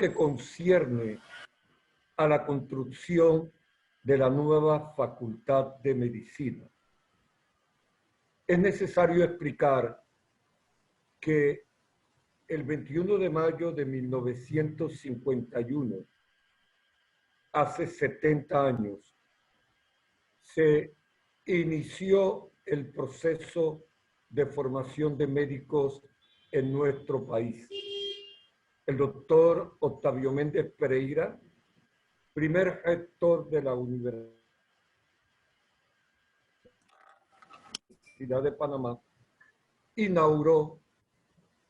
que concierne a la construcción de la nueva Facultad de Medicina. Es necesario explicar que el 21 de mayo de 1951, hace 70 años, se inició el proceso de formación de médicos en nuestro país. El doctor Octavio Méndez Pereira, primer rector de la Universidad de Panamá, inauguró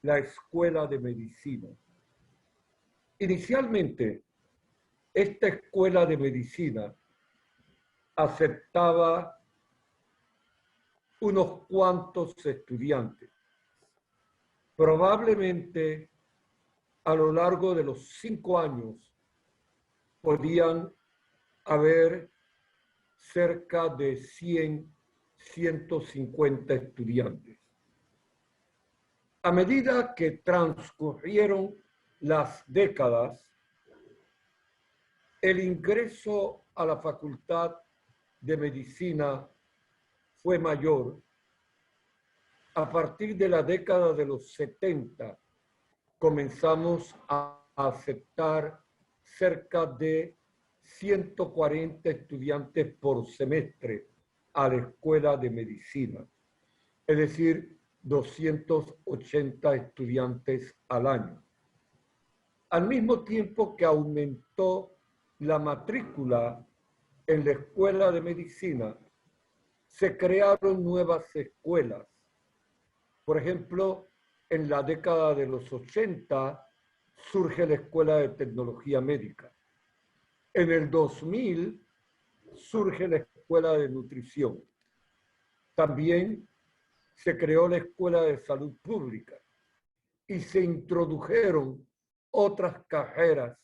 la Escuela de Medicina. Inicialmente, esta Escuela de Medicina aceptaba unos cuantos estudiantes. Probablemente a lo largo de los 5 años podían haber cerca de 100, 150 estudiantes. A medida que transcurrieron las décadas, el ingreso a la Facultad de Medicina fue mayor. A partir de la década de los 70, comenzamos a aceptar cerca de 140 estudiantes por semestre a la Escuela de Medicina, es decir, 280 estudiantes al año. Al mismo tiempo que aumentó la matrícula en la Escuela de Medicina, se crearon nuevas escuelas. Por ejemplo, en la década de los 80 surge la Escuela de Tecnología Médica. En el 2000 surge la Escuela de Nutrición. También se creó la Escuela de Salud Pública y se introdujeron otras carreras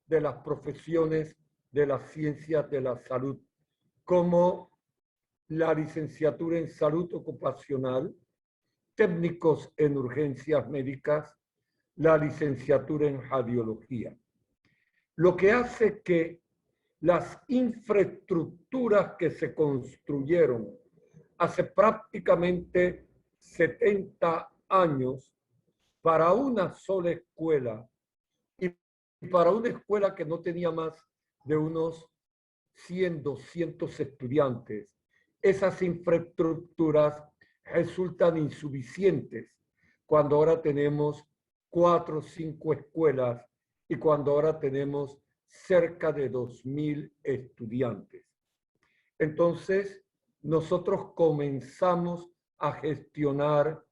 de las profesiones de las ciencias de la salud, como la licenciatura en salud ocupacional, técnicos en urgencias médicas, la licenciatura en radiología. Lo que hace que las infraestructuras que se construyeron hace prácticamente 70 años para una sola escuela y para una escuela que no tenía más de unos 100, 200 estudiantes, esas infraestructuras resultan insuficientes cuando ahora tenemos 4 o 5 escuelas y cuando ahora tenemos cerca de 2.000 estudiantes. Entonces, nosotros comenzamos a gestionar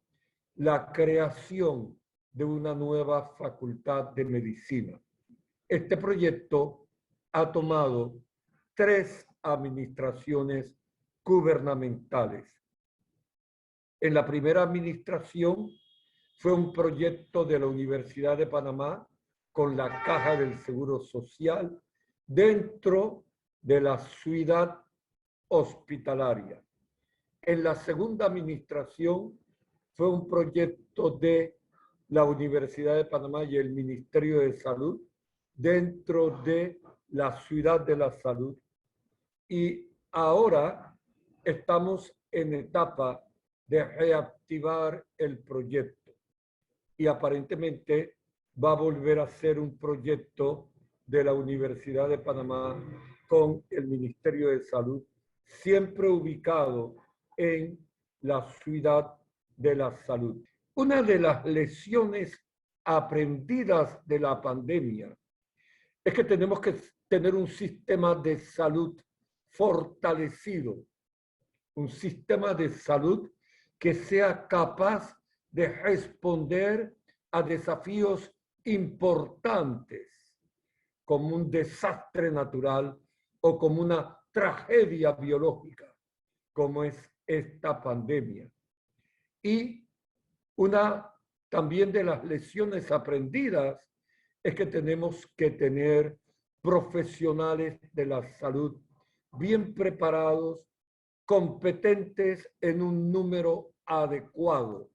la creación de una nueva facultad de medicina. Este proyecto ha tomado 3 administraciones gubernamentales. En la primera administración fue un proyecto de la Universidad de Panamá con la Caja del Seguro Social dentro de la ciudad hospitalaria. En la segunda administración fue un proyecto de la Universidad de Panamá y el Ministerio de Salud dentro de la ciudad de la salud. Y ahora estamos en etapa de reactivar el proyecto. Y aparentemente va a volver a ser un proyecto de la Universidad de Panamá con el Ministerio de Salud, siempre ubicado en la ciudad de la salud. Una de las lecciones aprendidas de la pandemia es que tenemos que tener un sistema de salud fortalecido, un sistema de salud que sea capaz de responder a desafíos importantes como un desastre natural o como una tragedia biológica, como es esta pandemia. Y una también de las lecciones aprendidas es que tenemos que tener profesionales de la salud bien preparados, competentes en un número adecuado.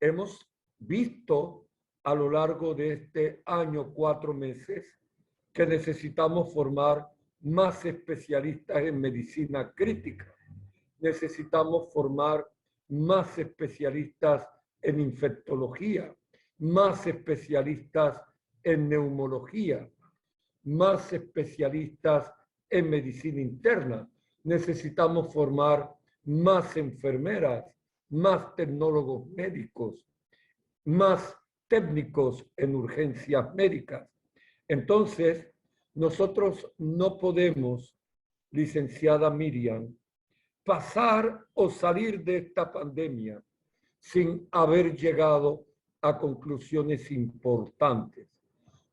Hemos visto a lo largo de este año, 4 meses, que necesitamos formar más especialistas en medicina crítica. Necesitamos formar más especialistas en infectología, más especialistas en neumología, más especialistas en medicina interna. Necesitamos formar más enfermeras, más tecnólogos médicos, más técnicos en urgencias médicas. Entonces, nosotros no podemos, licenciada Miriam, pasar o salir de esta pandemia sin haber llegado a conclusiones importantes.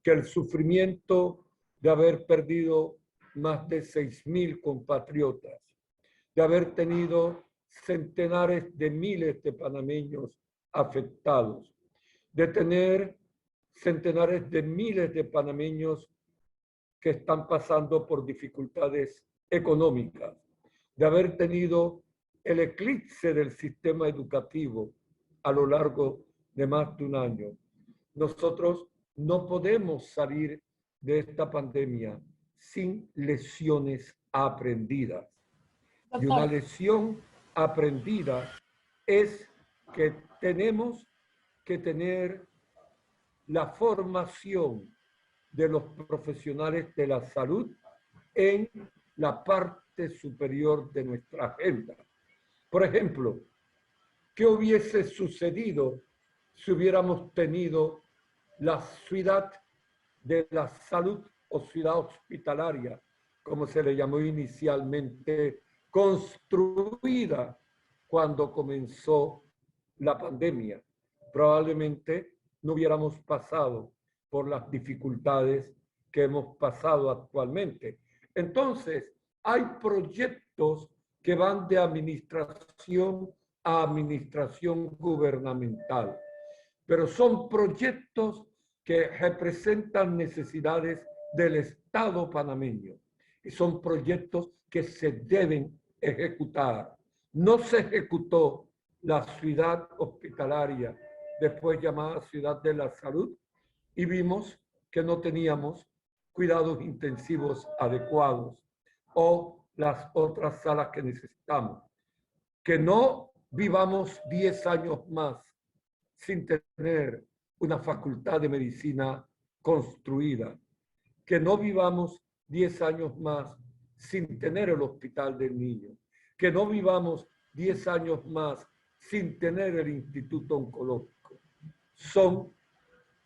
Que el sufrimiento de haber perdido más de 6.000 compatriotas, de haber tenido centenares de miles de panameños afectados, de tener centenares de miles de panameños que están pasando por dificultades económicas, de haber tenido el eclipse del sistema educativo a lo largo de más de un año. Nosotros no podemos salir de esta pandemia sin lecciones aprendidas. Y una lección aprendida es que tenemos que tener la formación de los profesionales de la salud en la parte superior de nuestra agenda. Por ejemplo, ¿qué hubiese sucedido si hubiéramos tenido la ciudad de la salud o ciudad hospitalaria, como se le llamó inicialmente, construida cuando comenzó la pandemia? Probablemente no hubiéramos pasado por las dificultades que hemos pasado actualmente. Entonces, hay proyectos que van de administración a administración gubernamental, pero son proyectos que representan necesidades del Estado panameño y son proyectos que se deben ejecutar. No se ejecutó la ciudad hospitalaria, después llamada Ciudad de la Salud, y vimos que no teníamos cuidados intensivos adecuados o las otras salas que necesitamos. Que no vivamos 10 años más sin tener una facultad de medicina construida. Que no vivamos 10 años más sin tener el hospital del niño. Que no vivamos 10 años más sin tener el instituto oncológico. Son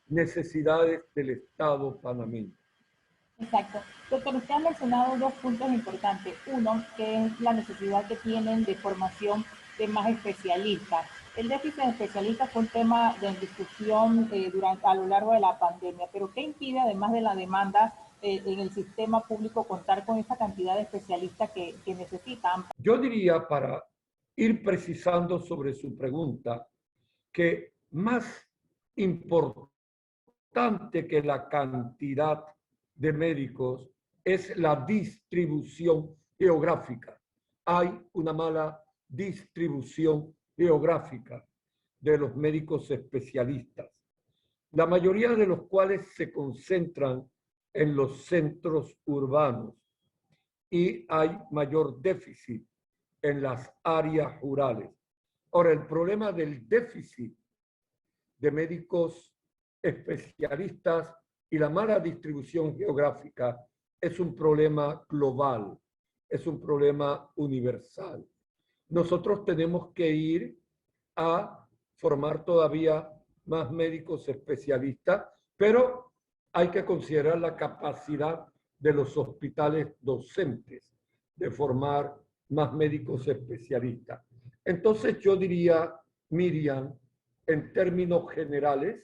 necesidades del Estado panameño. Exacto. Doctor, usted ha mencionado dos puntos importantes. Uno, que es la necesidad que tienen de formación de más especialistas. El déficit de especialistas fue un tema de discusión a lo largo de la pandemia, pero ¿qué impide, además de la demanda en el sistema público, contar con esa cantidad de especialistas que necesitan? Yo diría, para ir precisando sobre su pregunta, que más importante que la cantidad de médicos es la distribución geográfica. Hay una mala distribución geográfica de los médicos especialistas, la mayoría de los cuales se concentran en los centros urbanos, y hay mayor déficit en las áreas rurales. Ahora, el problema del déficit de médicos especialistas y la mala distribución geográfica es un problema global, es un problema universal. Nosotros tenemos que ir a formar todavía más médicos especialistas, pero hay que considerar la capacidad de los hospitales docentes de formar más médicos especialistas. Entonces yo diría, Miriam, en términos generales,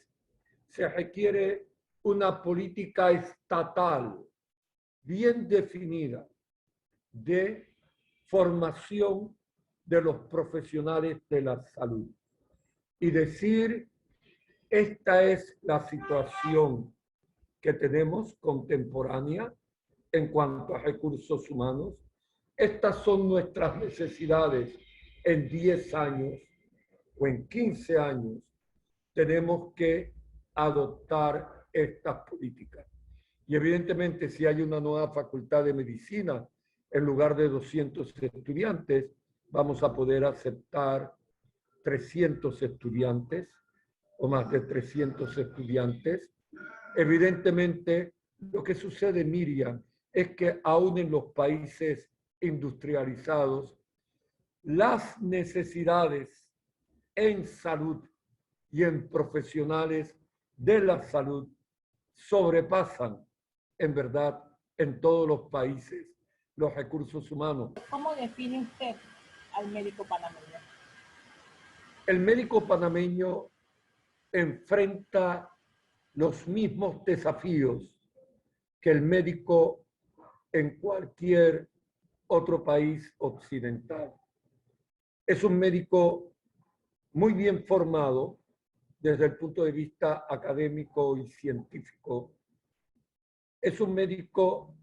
se requiere una política estatal bien definida de formación de los profesionales de la salud y decir, esta es la situación que tenemos contemporánea en cuanto a recursos humanos, estas son nuestras necesidades en 10 años o en 15 años. Tenemos que adoptar estas políticas. Y evidentemente, si hay una nueva facultad de medicina, en lugar de 200 estudiantes, vamos a poder aceptar 300 estudiantes o más de 300 estudiantes. Evidentemente, lo que sucede, Miriam, es que aún en los países industrializados, las necesidades en salud y en profesionales de la salud sobrepasan, en verdad, en todos los países, los recursos humanos. ¿Cómo define usted al médico panameño? El médico panameño enfrenta los mismos desafíos que el médico en cualquier otro país occidental. Es un médico muy bien formado desde el punto de vista académico y científico. Es un médico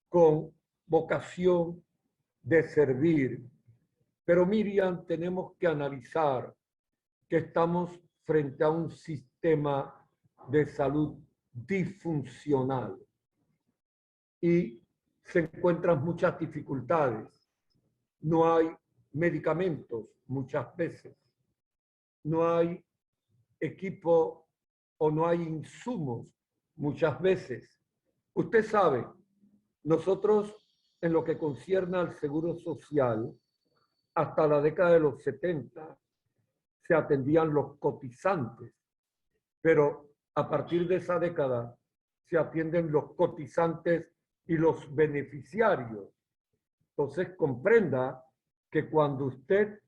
con vocación de servir. Pero Miriam, tenemos que analizar que estamos frente a un sistema de salud disfuncional y se encuentran muchas dificultades. No hay medicamentos muchas veces, no hay equipo o no hay insumos muchas veces. Usted sabe, nosotros en lo que concierne al seguro social, hasta la década de los 70 se atendían los cotizantes, pero a partir de esa década se atienden los cotizantes y los beneficiarios. Entonces comprenda que cuando usted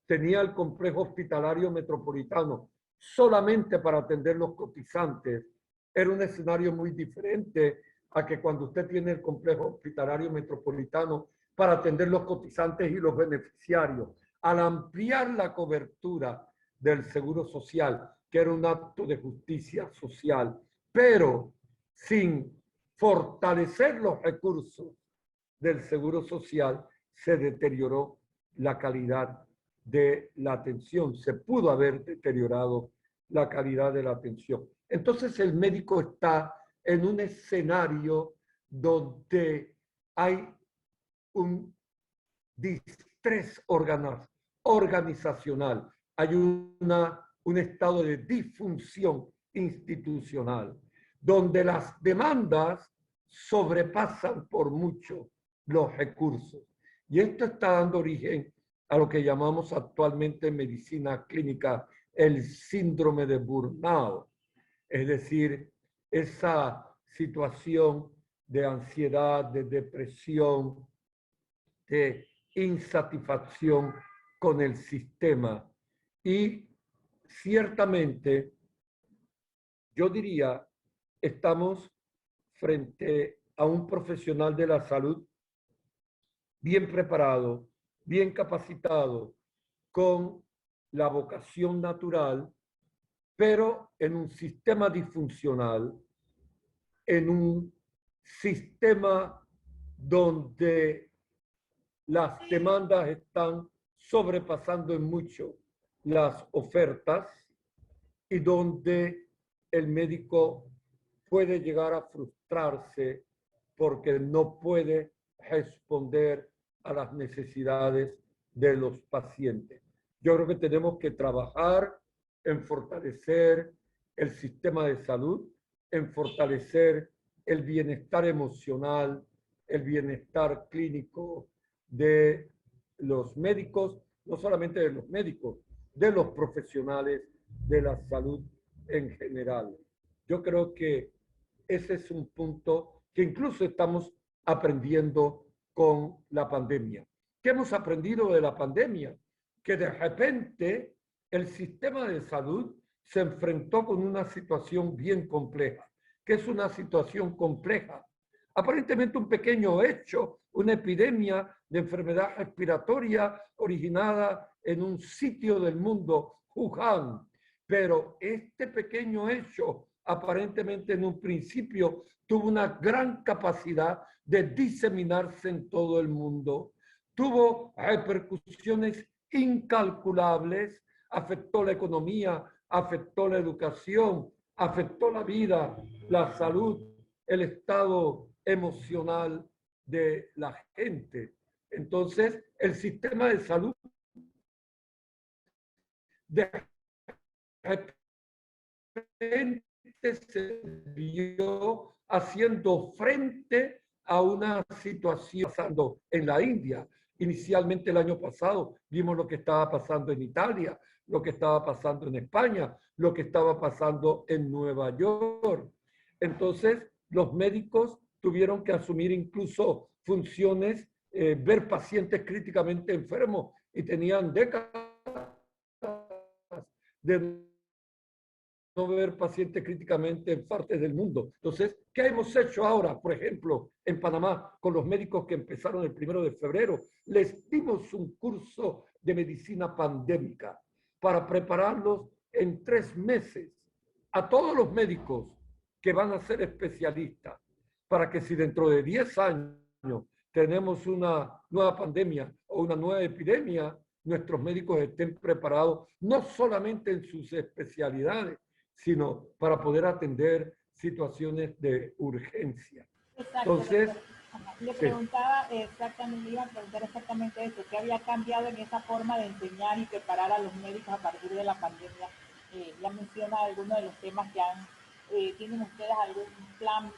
tenía el complejo hospitalario metropolitano solamente para atender los cotizantes, era un escenario muy diferente a que cuando usted tiene el complejo hospitalario metropolitano para atender los cotizantes y los beneficiarios. Al ampliar la cobertura del seguro social, que era un acto de justicia social, pero sin fortalecer los recursos del seguro social, se deterioró la calidad de la atención. Se pudo haber deteriorado la calidad de la atención. Entonces el médico está en un escenario donde hay un distrés organizacional, hay un estado de disfunción institucional, donde las demandas sobrepasan por mucho los recursos. Y esto está dando origen a lo que llamamos actualmente en medicina clínica el síndrome de burnout, es decir, esa situación de ansiedad, de depresión, de insatisfacción con el sistema. Y ciertamente, yo diría, estamos frente a un profesional de la salud bien preparado, bien capacitado, con la vocación natural, pero en un sistema disfuncional, en un sistema donde las demandas están sobrepasando en mucho las ofertas y donde el médico puede llegar a frustrarse porque no puede responder a las necesidades de los pacientes. Yo creo que tenemos que trabajar en fortalecer el sistema de salud, en fortalecer el bienestar emocional, el bienestar clínico de los médicos, no solamente de los médicos, de los profesionales de la salud en general. Yo creo que ese es un punto que incluso estamos aprendiendo con la pandemia. ¿Qué hemos aprendido de la pandemia? Que de repente el sistema de salud se enfrentó con una situación bien compleja. ¿Qué es una situación compleja? Aparentemente un pequeño hecho, una epidemia de enfermedad respiratoria originada en un sitio del mundo, Wuhan. Pero este pequeño hecho, aparentemente en un principio, tuvo una gran capacidad de diseminarse en todo el mundo. Tuvo repercusiones incalculables, afectó la economía, afectó la educación, afectó la vida, la salud, el estado emocional de la gente. Entonces, el sistema de salud de repente se vio haciendo frente a una situación pasando en la India. Inicialmente el año pasado vimos lo que estaba pasando en Italia, lo que estaba pasando en España, lo que estaba pasando en Nueva York. Entonces, los médicos tuvieron que asumir incluso funciones, ver pacientes críticamente enfermos y tenían décadas de no ver pacientes críticamente en partes del mundo. Entonces, ¿qué hemos hecho ahora? Por ejemplo, en Panamá, con los médicos que empezaron el 1 de febrero, les dimos un curso de medicina pandémica para prepararlos en 3 meses a todos los médicos que van a ser especialistas, para que si dentro de 10 años tenemos una nueva pandemia o una nueva epidemia, nuestros médicos estén preparados no solamente en sus especialidades, sino para poder atender situaciones de urgencia. Exacto. Entonces, le preguntaba exactamente, iba a preguntar exactamente eso, ¿qué había cambiado en esa forma de enseñar y preparar a los médicos a partir de la pandemia? Ya menciona algunos de los temas que han, ¿tienen ustedes algún plan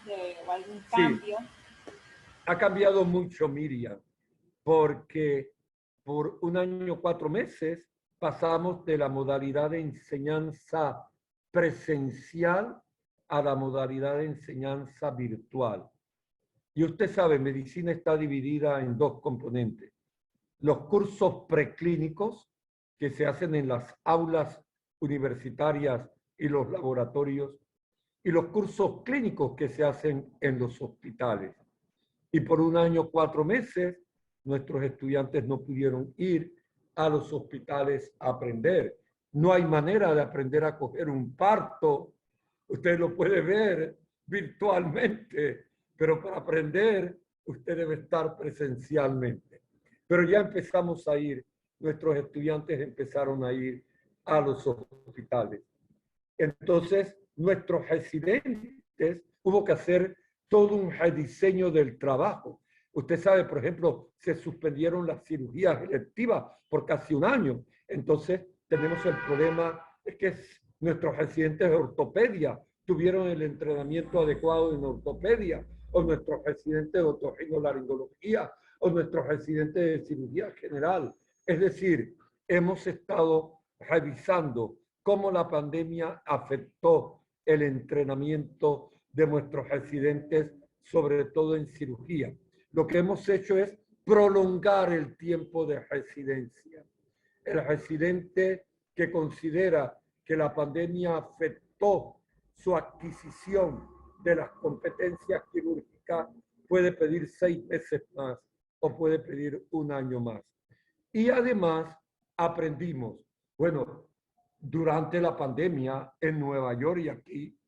o algún cambio? Sí, ha cambiado mucho, Miriam, porque por 1 año, 4 meses pasamos de la modalidad de enseñanza presencial a la modalidad de enseñanza virtual. Y usted sabe, medicina está dividida en 2 componentes. Los cursos preclínicos que se hacen en las aulas universitarias y los laboratorios, y los cursos clínicos que se hacen en los hospitales. Y por 1 año, 4 meses, nuestros estudiantes no pudieron ir a los hospitales a aprender. No hay manera de aprender a coger un parto. Usted lo puede ver virtualmente, pero para aprender usted debe estar presencialmente. Pero ya empezamos a ir, nuestros estudiantes empezaron a ir a los hospitales. Entonces, nuestros residentes hubo que hacer todo un rediseño del trabajo. Usted sabe, por ejemplo, se suspendieron las cirugías electivas por casi 1 año. Entonces, tenemos el problema de que nuestros residentes de ortopedia tuvieron el entrenamiento adecuado en ortopedia, o nuestros residentes de otorrinolaringología, o nuestros residentes de cirugía general. Es decir, hemos estado revisando cómo la pandemia afectó el entrenamiento de nuestros residentes, sobre todo en cirugía. Lo que hemos hecho es prolongar el tiempo de residencia. El residente que considera que la pandemia afectó su adquisición de las competencias quirúrgicas puede pedir 6 meses más o puede pedir 1 año más. Y además aprendimos, bueno, durante la pandemia en Nueva York y aquí,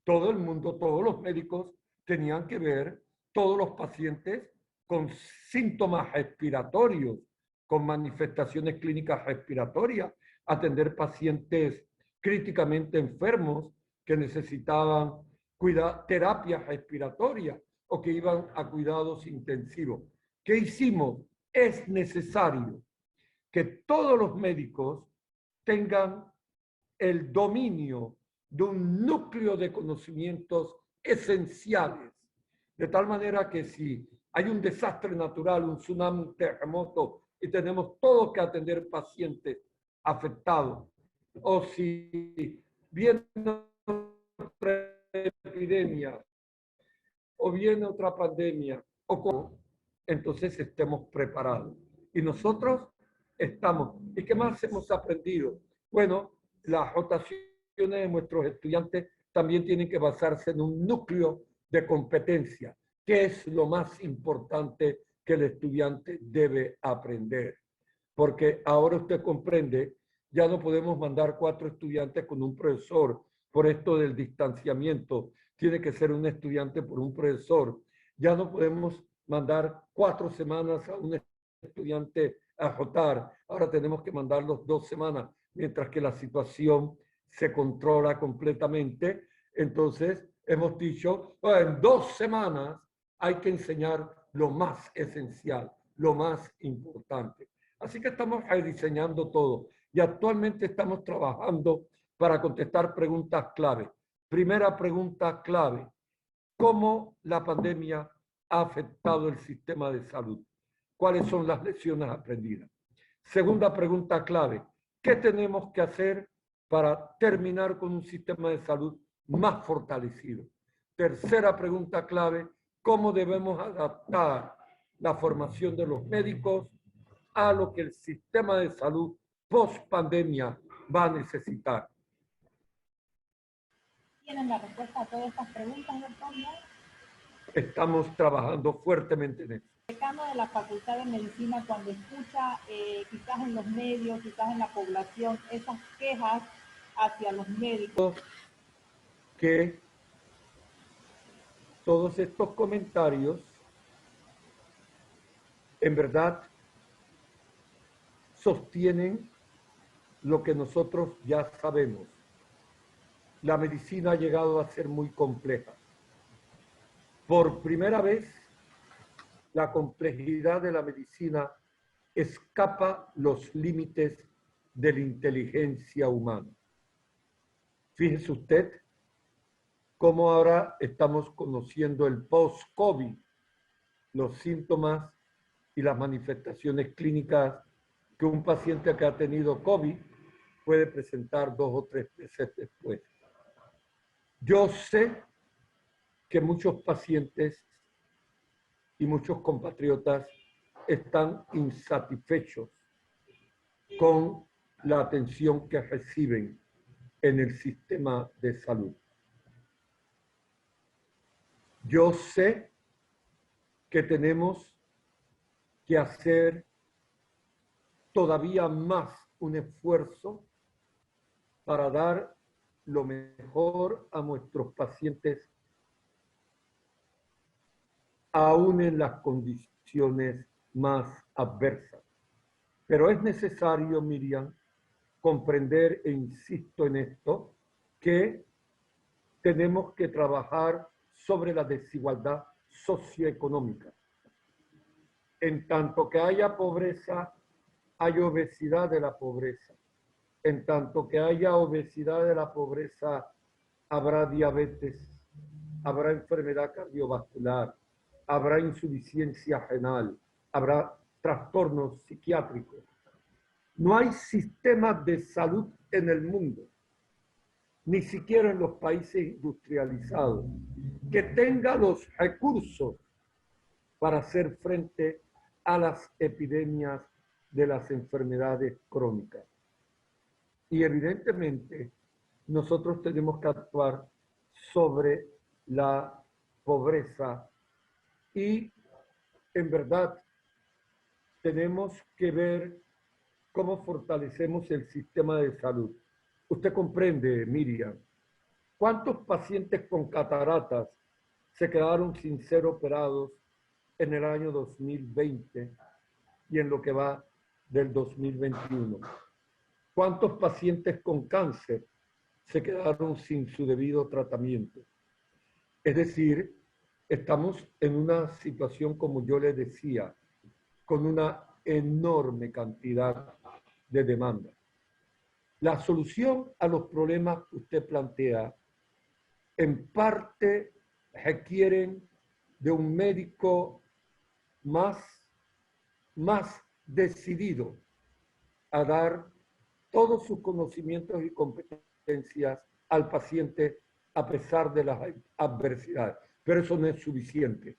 todo el mundo, todos los médicos tenían que ver todos los pacientes con síntomas respiratorios, con manifestaciones clínicas respiratorias, atender pacientes críticamente enfermos que necesitaban terapia respiratoria o que iban a cuidados intensivos. ¿Qué hicimos? Es necesario que todos los médicos tengan el dominio de un núcleo de conocimientos esenciales, de tal manera que si hay un desastre natural, un tsunami, un terremoto, y tenemos todos que atender pacientes afectados, o si viene otra epidemia, o viene otra pandemia, o como, entonces estemos preparados. Y nosotros estamos. ¿Y qué más hemos aprendido? Bueno, las rotaciones de nuestros estudiantes también tienen que basarse en un núcleo de competencia, que es lo más importante que el estudiante debe aprender. Porque ahora usted comprende, ya no podemos mandar 4 estudiantes con un profesor por esto del distanciamiento. Tiene que ser un estudiante por un profesor. Ya no podemos mandar 4 semanas a un estudiante a rotar. Ahora tenemos que mandarlos 2 semanas, mientras que la situación se controla completamente. Entonces, hemos dicho, bueno, en 2 semanas hay que enseñar lo más esencial, lo más importante. Así que estamos rediseñando todo y actualmente estamos trabajando para contestar preguntas clave. Primera pregunta clave, ¿cómo la pandemia ha afectado el sistema de salud? ¿Cuáles son las lecciones aprendidas? Segunda pregunta clave, ¿qué tenemos que hacer para terminar con un sistema de salud más fortalecido? Tercera pregunta clave, ¿cómo debemos adaptar la formación de los médicos a lo que el sistema de salud post pandemia va a necesitar? ¿Tienen la respuesta a todas estas preguntas, doctor? Estamos trabajando fuertemente en eso. Decano de la Facultad de Medicina, cuando escucha quizás en los medios, quizás en la población, esas quejas hacia los médicos, que todos estos comentarios en verdad sostienen lo que nosotros ya sabemos. La medicina ha llegado a ser muy compleja. Por primera vez, la complejidad de la medicina escapa los límites de la inteligencia humana. Fíjese usted cómo ahora estamos conociendo el post-COVID, los síntomas y las manifestaciones clínicas que un paciente que ha tenido COVID puede presentar 2 o 3 meses después. Yo sé que muchos pacientes y muchos compatriotas están insatisfechos con la atención que reciben en el sistema de salud. Yo sé que tenemos que hacer todavía más un esfuerzo para dar lo mejor a nuestros pacientes, aún en las condiciones más adversas. Pero es necesario, Miriam, comprender, e insisto en esto, que tenemos que trabajar sobre la desigualdad socioeconómica. En tanto que haya pobreza, hay obesidad de la pobreza. En tanto que haya obesidad de la pobreza, habrá diabetes, habrá enfermedad cardiovascular, habrá insuficiencia renal, habrá trastornos psiquiátricos. No hay sistema de salud en el mundo, ni siquiera en los países industrializados, que tenga los recursos para hacer frente a las epidemias de las enfermedades crónicas. Y evidentemente nosotros tenemos que actuar sobre la pobreza y en verdad tenemos que ver cómo fortalecemos el sistema de salud. Usted comprende, Miriam, ¿cuántos pacientes con cataratas se quedaron sin ser operados en el año 2020 y en lo que va del 2021? ¿Cuántos pacientes con cáncer se quedaron sin su debido tratamiento? Es decir, estamos en una situación, como yo les decía, con una enorme cantidad de demanda. La solución a los problemas que usted plantea, en parte requieren de un médico más decidido a dar todos sus conocimientos y competencias al paciente a pesar de las adversidades. Pero eso no es suficiente.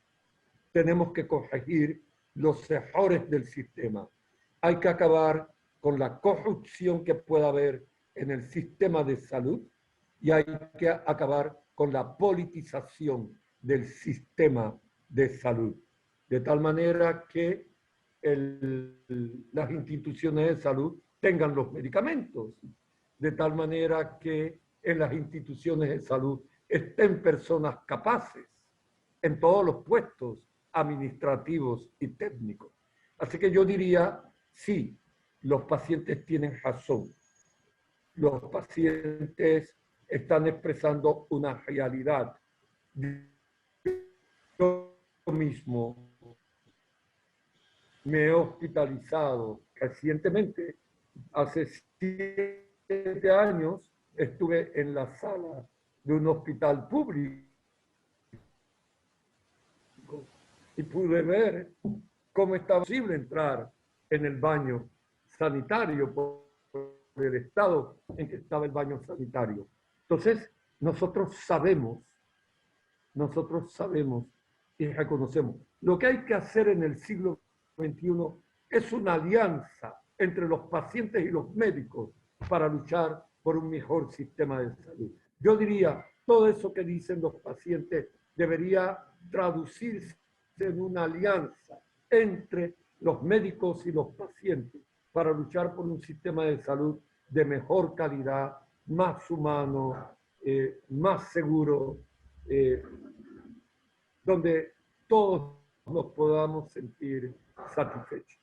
Tenemos que corregir los errores del sistema. Hay que acabar con la corrupción que pueda haber en el sistema de salud y hay que acabar con la politización del sistema de salud. De tal manera que las instituciones de salud tengan los medicamentos, de tal manera que en las instituciones de salud estén personas capaces en todos los puestos administrativos y técnicos. Así que yo diría, sí, los pacientes tienen razón. Los pacientes están expresando una realidad. Yo mismo me he hospitalizado recientemente. Hace 7 años estuve en la sala de un hospital público y pude ver cómo estaba posible entrar en el baño sanitario por el estado en que estaba el baño sanitario. Entonces, nosotros sabemos y reconocemos. Lo que hay que hacer en el siglo XXI es una alianza entre los pacientes y los médicos para luchar por un mejor sistema de salud. Yo diría, todo eso que dicen los pacientes debería traducirse en una alianza entre los médicos y los pacientes para luchar por un sistema de salud de mejor calidad, más humano, más seguro, donde todos nos podamos sentir satisfechos.